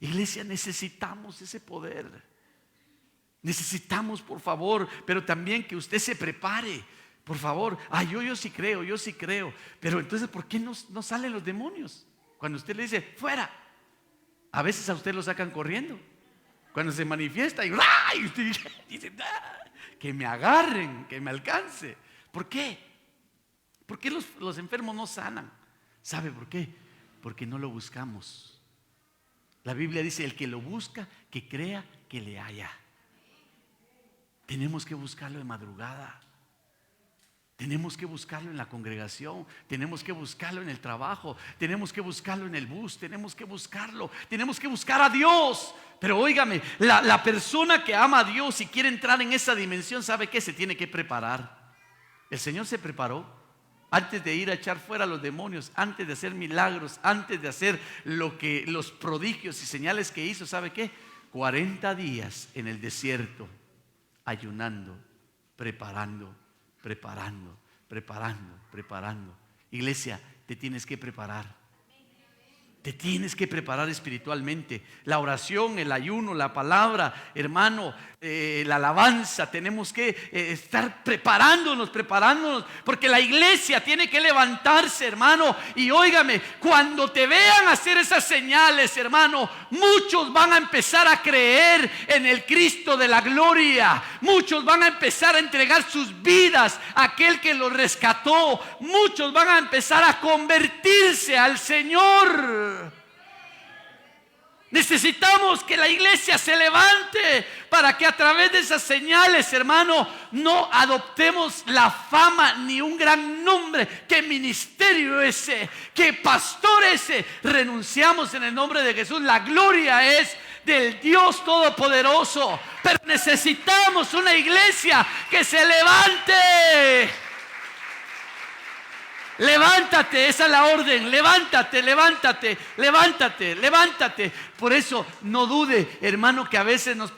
Iglesia, necesitamos ese poder. Necesitamos, por favor, pero también que usted se prepare. Por favor, yo sí creo, yo sí creo. Pero entonces, ¿por qué no salen los demonios? Cuando usted le dice, fuera. A veces a usted lo sacan corriendo. Cuando se manifiesta y usted dice, que me agarren, que me alcance. ¿Por qué? ¿Por qué los enfermos no sanan? ¿Sabe por qué? Porque no lo buscamos. La Biblia dice, el que lo busca, que crea que le haya. Tenemos que buscarlo de madrugada. Tenemos que buscarlo en la congregación, tenemos que buscarlo en el trabajo, tenemos que buscarlo en el bus, tenemos que buscarlo, tenemos que buscar a Dios. Pero óigame, la persona que ama a Dios y quiere entrar en esa dimensión, ¿sabe qué? Se tiene que preparar. El Señor se preparó antes de ir a echar fuera a los demonios, antes de hacer milagros, antes de hacer los prodigios y señales que hizo. ¿Sabe qué? 40 días en el desierto, ayunando, preparando. Iglesia, te tienes que preparar. Te tienes que preparar espiritualmente. La oración, el ayuno, la palabra, hermano, la alabanza. Tenemos que estar preparándonos, porque la iglesia tiene que levantarse, hermano. Y óigame, cuando te vean hacer esas señales, hermano, muchos van a empezar a creer en el Cristo de la gloria. Muchos van a empezar a entregar sus vidas a aquel que los rescató. Muchos van a empezar a convertirse al Señor. Necesitamos que la iglesia se levante para que a través de esas señales, hermano, no adoptemos la fama ni un gran nombre. ¿Qué ministerio ese? ¿Qué pastor ese? Renunciamos en el nombre de Jesús. La gloria es del Dios Todopoderoso. Pero necesitamos una iglesia que se levante. Levántate, esa es la orden. Levántate. Por eso no dude, hermano, que a veces nos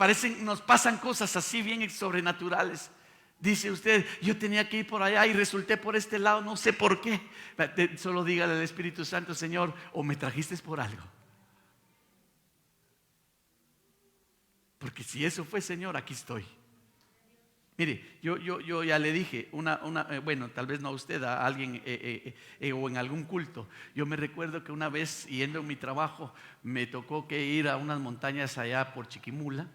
pasan cosas así bien sobrenaturales. Dice usted, yo tenía que ir por allá y resulté por este lado, no sé por qué. Solo dígale al Espíritu Santo, Señor, o me trajiste por algo. Porque si eso fue, Señor, aquí estoy. Mire, yo ya le dije, bueno, tal vez no a usted, a alguien o en algún culto. Yo me recuerdo que una vez, yendo en mi trabajo, me tocó que ir a unas montañas allá por Chiquimula.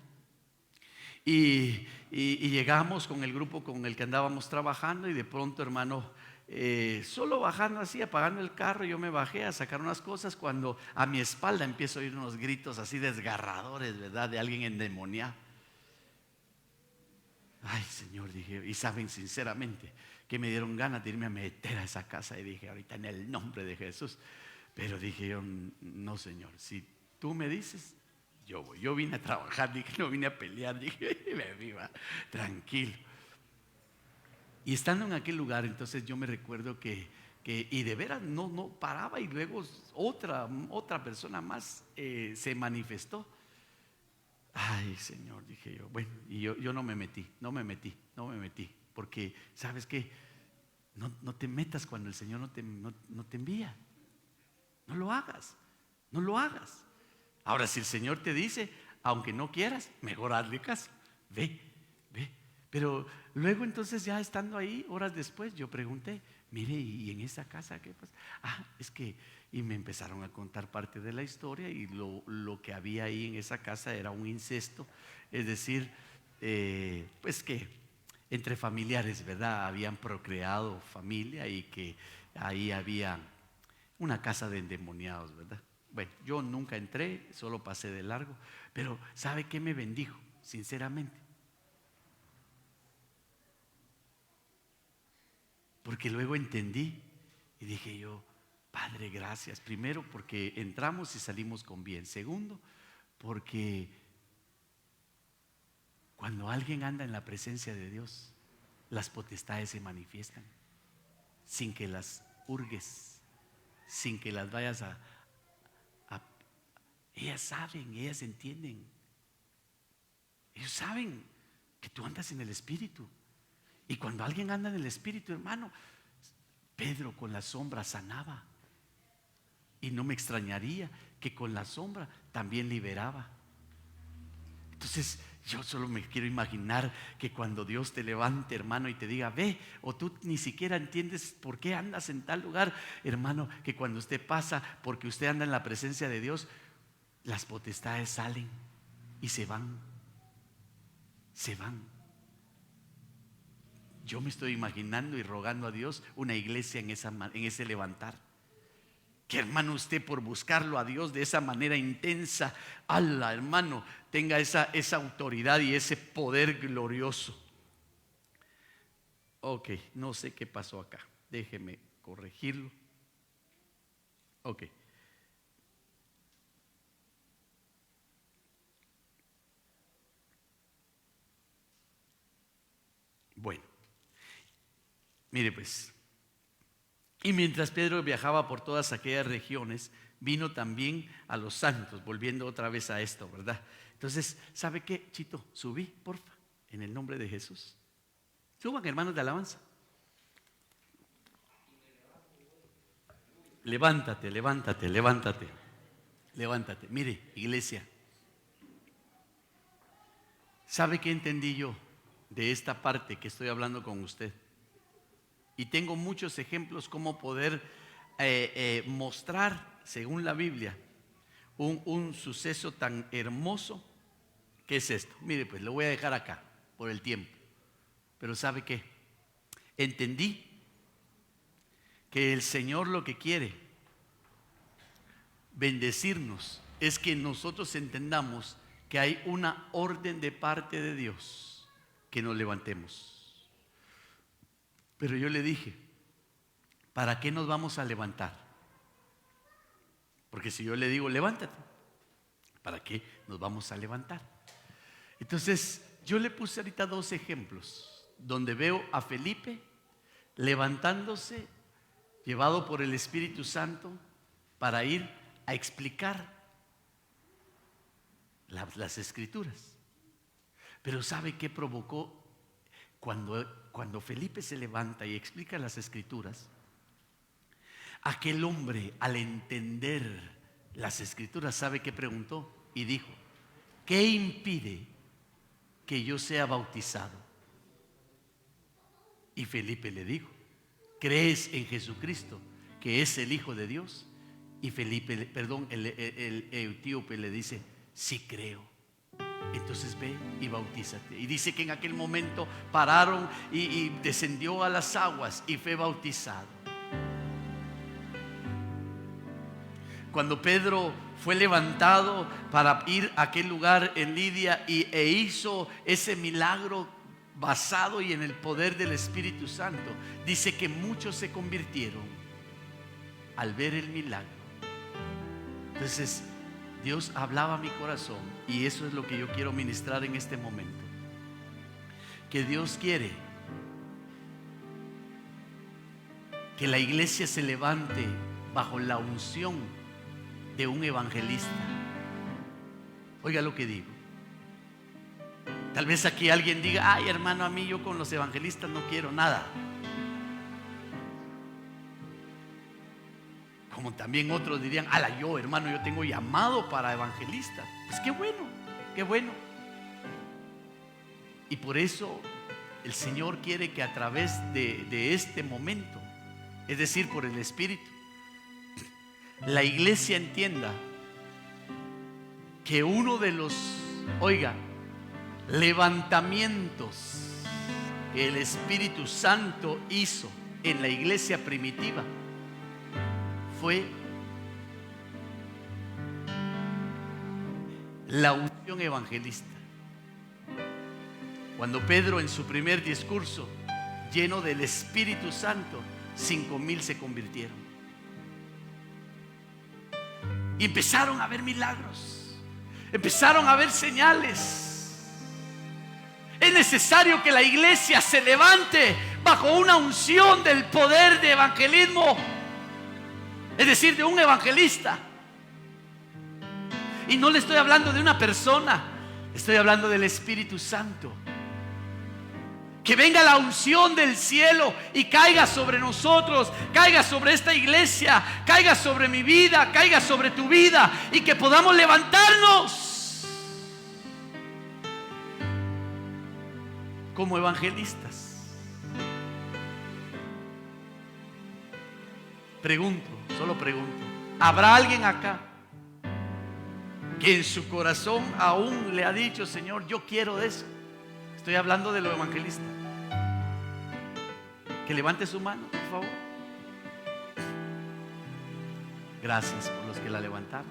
Y llegamos con el grupo con el que andábamos trabajando, y de pronto, hermano, solo bajando así, apagando el carro, yo me bajé a sacar unas cosas, cuando a mi espalda empiezo a oír unos gritos así desgarradores, ¿verdad? De alguien endemoniado. Ay, Señor, dije, y saben sinceramente que me dieron ganas de irme a meter a esa casa, y dije, ahorita en el nombre de Jesús. Pero dije yo, no, Señor, si tú me dices, yo voy. Yo vine a trabajar, dije, no vine a pelear, dije, me viva, tranquilo. Y estando en aquel lugar, entonces yo me recuerdo que y de veras no paraba, y luego otra persona más se manifestó. Ay, Señor, dije yo, bueno, y yo no me metí, porque ¿sabes qué? No te metas cuando el Señor no te envía. No lo hagas. Ahora, si el Señor te dice, aunque no quieras, mejor hazle caso, ve. Pero luego, entonces, ya estando ahí, horas después, yo pregunté, mire, ¿y en esa casa qué pasa? Es que, y me empezaron a contar parte de la historia, y lo que había ahí en esa casa era un incesto. Es decir, pues que entre familiares, ¿verdad? Habían procreado familia, y que ahí había una casa de endemoniados, ¿verdad? Bueno, yo nunca entré, solo pasé de largo. Pero ¿sabe qué me bendijo? Sinceramente, porque luego entendí y dije yo, Padre, gracias. Primero, porque entramos y salimos con bien. Segundo, porque cuando alguien anda en la presencia de Dios, las potestades se manifiestan sin que las hurgues, sin que las vayas a ellas saben, ellas entienden. Ellos saben que tú andas en el Espíritu. Y cuando alguien anda en el Espíritu, hermano, Pedro con la sombra sanaba. Y no me extrañaría que con la sombra también liberaba. Entonces yo solo me quiero imaginar que cuando Dios te levante, hermano, y te diga, ve, o tú ni siquiera entiendes por qué andas en tal lugar, hermano, que cuando usted pasa, porque usted anda en la presencia de Dios, las potestades salen y se van. Se van. Yo me estoy imaginando y rogando a Dios una iglesia en ese levantar. Que, hermano, usted por buscarlo a Dios de esa manera intensa, Allah, hermano, tenga esa autoridad y ese poder glorioso. Ok, no sé qué pasó acá. Déjeme corregirlo. Ok. Bueno, mire pues. Y mientras Pedro viajaba por todas aquellas regiones, vino también a los santos, volviendo otra vez a esto, ¿verdad? Entonces, ¿sabe qué, Chito? Subí, porfa, en el nombre de Jesús. Suban, hermanos de alabanza. Levántate, levántate, levántate. Levántate. Mire, iglesia, ¿sabe qué entendí yo de esta parte que estoy hablando con usted? Y tengo muchos ejemplos cómo poder mostrar, según la Biblia, un suceso tan hermoso que es esto. Mire, pues lo voy a dejar acá por el tiempo. Pero ¿sabe qué? Entendí que el Señor lo que quiere bendecirnos es que nosotros entendamos que hay una orden de parte de Dios que nos levantemos. Pero yo le dije, ¿para qué nos vamos a levantar? Porque si yo le digo, levántate, ¿para qué nos vamos a levantar? Entonces, yo le puse ahorita 2 ejemplos, donde veo a Felipe levantándose, llevado por el Espíritu Santo, para ir a explicar las Escrituras. Pero ¿sabe qué provocó? Cuando Felipe se levanta y explica las Escrituras, aquel hombre, al entender las Escrituras, ¿sabe qué preguntó? Y dijo, ¿qué impide que yo sea bautizado? Y Felipe le dijo, ¿crees en Jesucristo, que es el Hijo de Dios? Y el etíope le dice, sí creo. Entonces ve y bautízate. Y dice que en aquel momento pararon y descendió a las aguas y fue bautizado. Cuando Pedro fue levantado para ir a aquel lugar en Lidia e hizo ese milagro basado y en el poder del Espíritu Santo, dice que muchos se convirtieron al ver el milagro. Entonces Dios hablaba a mi corazón, y eso es lo que yo quiero ministrar en este momento. Que Dios quiere que la iglesia se levante bajo la unción de un evangelista. Oiga lo que digo. Tal vez aquí alguien diga, ay, hermano, a mí yo con los evangelistas no quiero nada. Como también otros dirían, ala, yo, hermano, yo tengo llamado para evangelista. Pues qué bueno, qué bueno. Y por eso el Señor quiere que a través de este momento, es decir, por el Espíritu, la iglesia entienda que uno de los, oiga, levantamientos que el Espíritu Santo hizo en la iglesia primitiva fue la unción evangelista. Cuando Pedro, en su primer discurso, lleno del Espíritu Santo, 5,000 se convirtieron y empezaron a ver milagros, empezaron a ver señales. Es necesario que la iglesia se levante bajo una unción del poder de evangelismo, es decir, de un evangelista. Y no le estoy hablando de una persona, estoy hablando del Espíritu Santo. Que venga la unción del cielo y caiga sobre nosotros, caiga sobre esta iglesia, caiga sobre mi vida, caiga sobre tu vida, y que podamos levantarnos como evangelistas. Pregunto, solo pregunto, ¿habrá alguien acá que en su corazón aún le ha dicho: Señor, yo quiero de eso? Estoy hablando de lo evangelista. Que levante su mano, por favor. Gracias por los que la levantaron.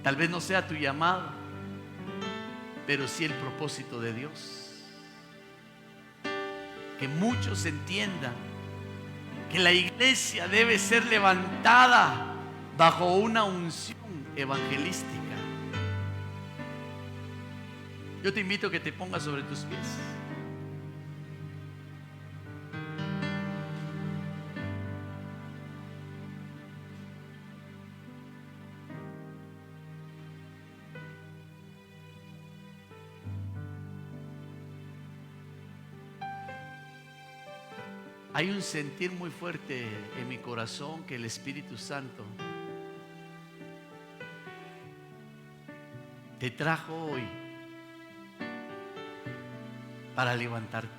Tal vez no sea tu llamado, pero sí el propósito de Dios. Que muchos entiendan que la iglesia debe ser levantada bajo una unción evangelística. Yo te invito a que te pongas sobre tus pies. Hay un sentir muy fuerte en mi corazón que el Espíritu Santo te trajo hoy para levantarte.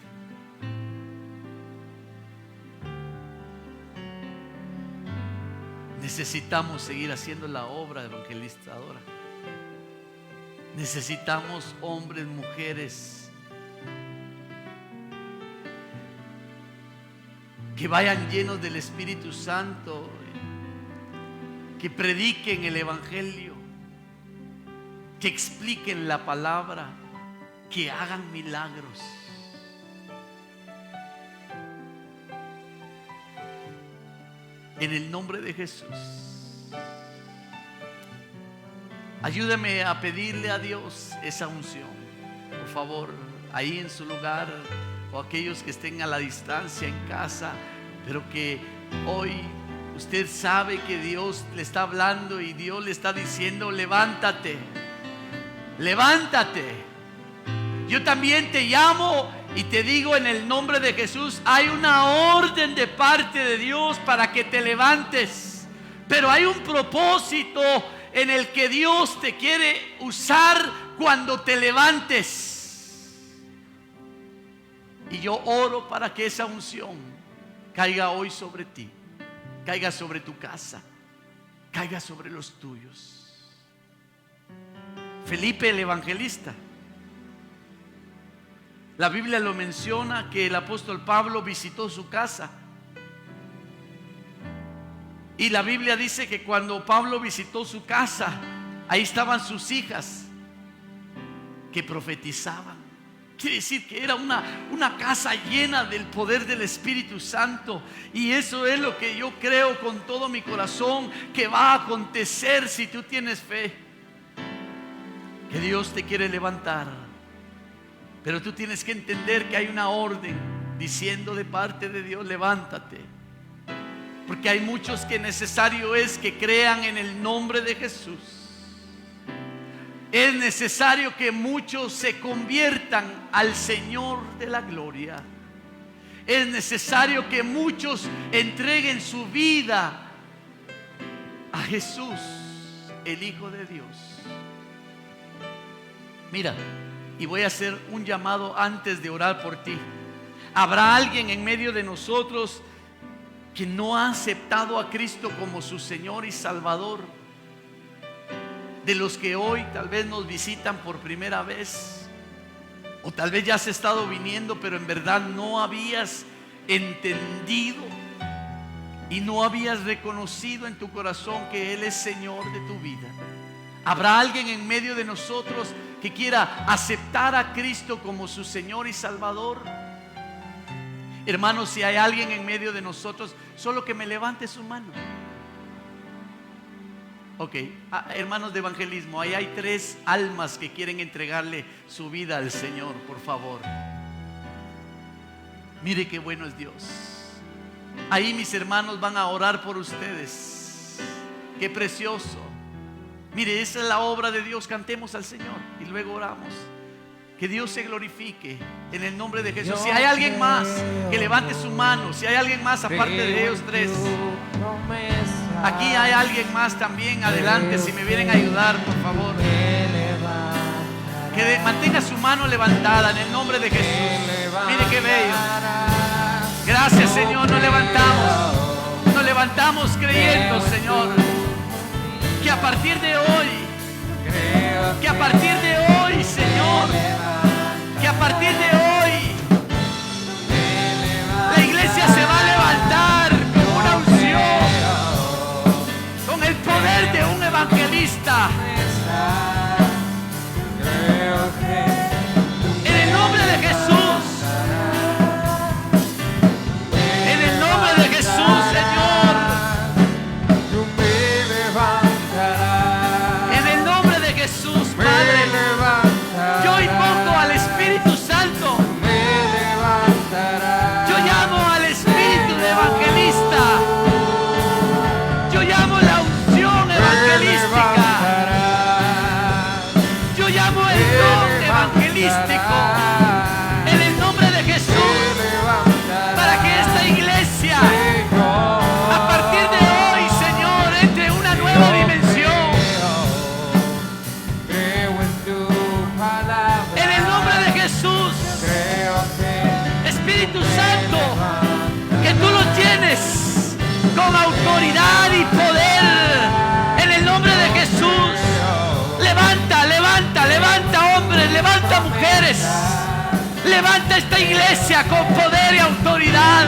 Necesitamos seguir haciendo la obra evangelizadora. Necesitamos hombres, mujeres que vayan llenos del Espíritu Santo, que prediquen el Evangelio, que expliquen la palabra, que hagan milagros. En el nombre de Jesús, ayúdame a pedirle a Dios esa unción. Por favor, ahí en su lugar, o aquellos que estén a la distancia en casa, pero que hoy usted sabe que Dios le está hablando y Dios le está diciendo: levántate, levántate. Yo también te llamo y te digo en el nombre de Jesús: hay una orden de parte de Dios para que te levantes, pero hay un propósito en el que Dios te quiere usar cuando te levantes. Y yo oro para que esa unción caiga hoy sobre ti, caiga sobre tu casa, caiga sobre los tuyos. Felipe el evangelista, la Biblia lo menciona, que el apóstol Pablo visitó su casa. Y la Biblia dice que cuando Pablo visitó su casa, ahí estaban sus hijas que profetizaban. Quiere decir que era una casa llena del poder del Espíritu Santo. Y eso es lo que yo creo con todo mi corazón que va a acontecer si tú tienes fe. Que Dios te quiere levantar, pero tú tienes que entender que hay una orden diciendo de parte de Dios: levántate. Porque hay muchos que necesario es que crean en el nombre de Jesús. Es necesario que muchos se conviertan al Señor de la gloria. Es necesario que muchos entreguen su vida a Jesús, el Hijo de Dios. Mira, y voy a hacer un llamado antes de orar por ti. ¿Habrá alguien en medio de nosotros que no ha aceptado a Cristo como su Señor y Salvador? De los que hoy tal vez nos visitan por primera vez, o tal vez ya has estado viniendo, pero en verdad no habías entendido y no habías reconocido en tu corazón que Él es Señor de tu vida. ¿Habrá alguien en medio de nosotros que quiera aceptar a Cristo como su Señor y Salvador? Hermanos, si hay alguien en medio de nosotros, solo que me levante su mano. Ok, hermanos de evangelismo, ahí hay 3 almas que quieren entregarle su vida al Señor, por favor. Mire qué bueno es Dios. Ahí mis hermanos van a orar por ustedes. Qué precioso. Mire, esa es la obra de Dios. Cantemos al Señor y luego oramos. Que Dios se glorifique en el nombre de Jesús. Si hay alguien más, que levante su mano. Si hay alguien más aparte de ellos tres. Aquí hay alguien más también. Adelante, si me vienen a ayudar, por favor. Que mantenga su mano levantada en el nombre de Jesús. Mire qué bello. Gracias, Señor. Nos levantamos creyendo, Señor, que a partir de hoy, Señor, que a partir de hoy la iglesia se va a levantar con una unción, con el poder de un evangelista. En el nombre de Jesús, en el nombre de Jesús, Señor, en el nombre de Jesús, Padre, yo invoco al Espíritu Santo. Yo llamo al Espíritu de evangelista. Yo llamo la unción evangelística. Yo llamo el don evangelístico en el nombre de Jesús, para que esta iglesia a partir de hoy, Señor, entre en una nueva dimensión. En el nombre de Jesús, Espíritu Santo, que tú lo tienes con autoridad y poder. En el nombre de Jesús, levanta, levanta, levanta hombres, levanta mujeres, levanta esta iglesia con poder y autoridad.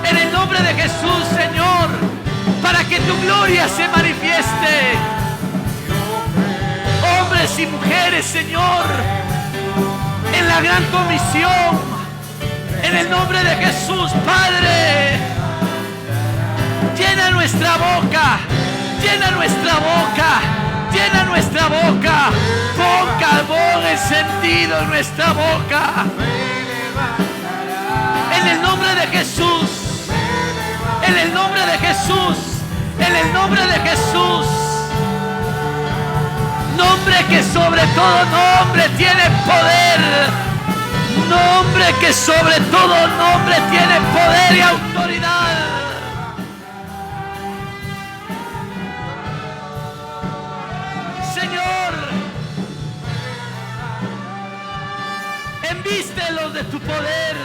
En el nombre de Jesús, Señor, para que tu gloria se manifieste. Hombres y mujeres, Señor, en la gran comisión. En el nombre de Jesús, Padre, llena nuestra boca, llena nuestra boca, llena nuestra boca. Pon carbón encendido en nuestra boca. En el nombre de Jesús, en el nombre de Jesús, en el nombre de Jesús. Nombre que sobre todo nombre tiene poder. Nombre que sobre todo nombre tiene poder y autoridad. Señor, envístelos de tu poder,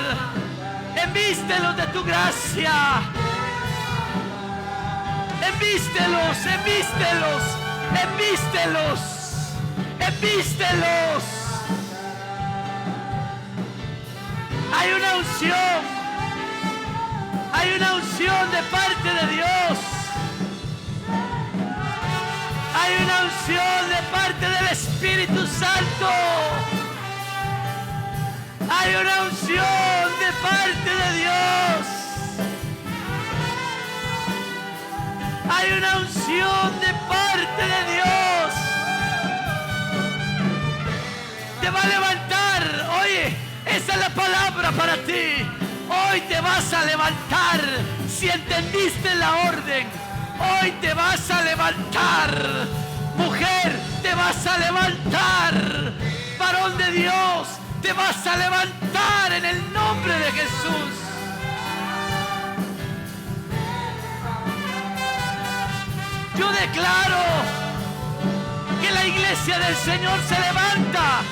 envístelos de tu gracia, envístelos, envístelos, envístelos, envístelos. Hay una unción de parte de Dios. Hay una unción de parte del Espíritu Santo. Hay una unción de parte de Dios. Hay una unción de parte de Dios. Te va a levantar. Oye, esa es la palabra para ti. Hoy te vas a levantar. Si entendiste la orden, hoy te vas a levantar. Mujer, te vas a levantar. Varón de Dios, te vas a levantar en el nombre de Jesús. Yo declaro que la iglesia del Señor se levanta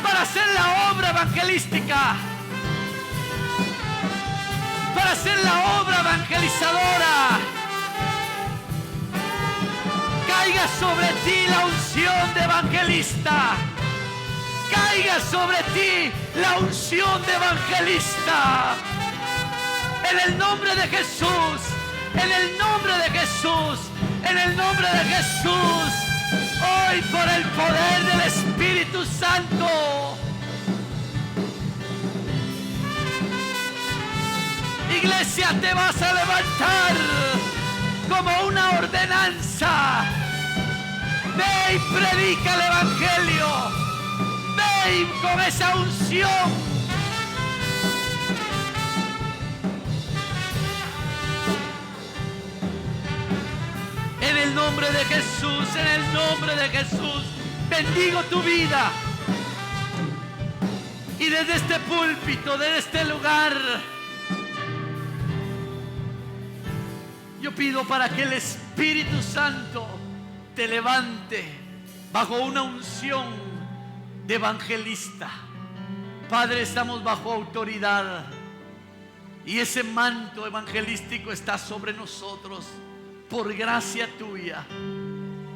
para hacer la obra evangelística, para hacer la obra evangelizadora. Caiga sobre ti la unción de evangelista. Caiga sobre ti la unción de evangelista. En el nombre de Jesús, en el nombre de Jesús, en el nombre de Jesús. Hoy por el poder del Espíritu Santo. Iglesia, te vas a levantar como una ordenanza. Ve y predica el Evangelio. Ve y con esa unción. En el nombre de Jesús, en el nombre de Jesús, bendigo tu vida. Y desde este púlpito, desde este lugar, yo pido para que el Espíritu Santo te levante bajo una unción de evangelista. Padre, estamos bajo autoridad y ese manto evangelístico está sobre nosotros por gracia tuya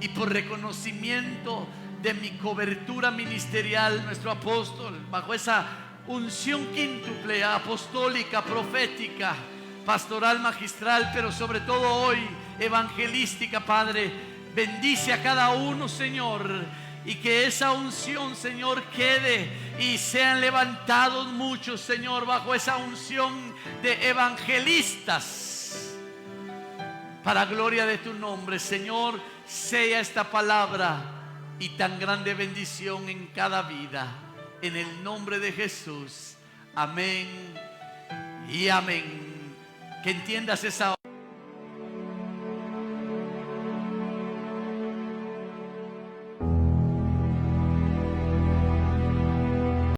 y por reconocimiento de mi cobertura ministerial, nuestro apóstol, bajo esa unción quíntuple, apostólica, profética, pastoral, magistral, pero sobre todo hoy evangelística. Padre, bendice a cada uno, Señor, y que esa unción, Señor, quede y sean levantados muchos, Señor, bajo esa unción de evangelistas, para gloria de tu nombre. Señor, sea esta palabra y tan grande bendición en cada vida, en el nombre de Jesús. Amén y amén. Que entiendas esa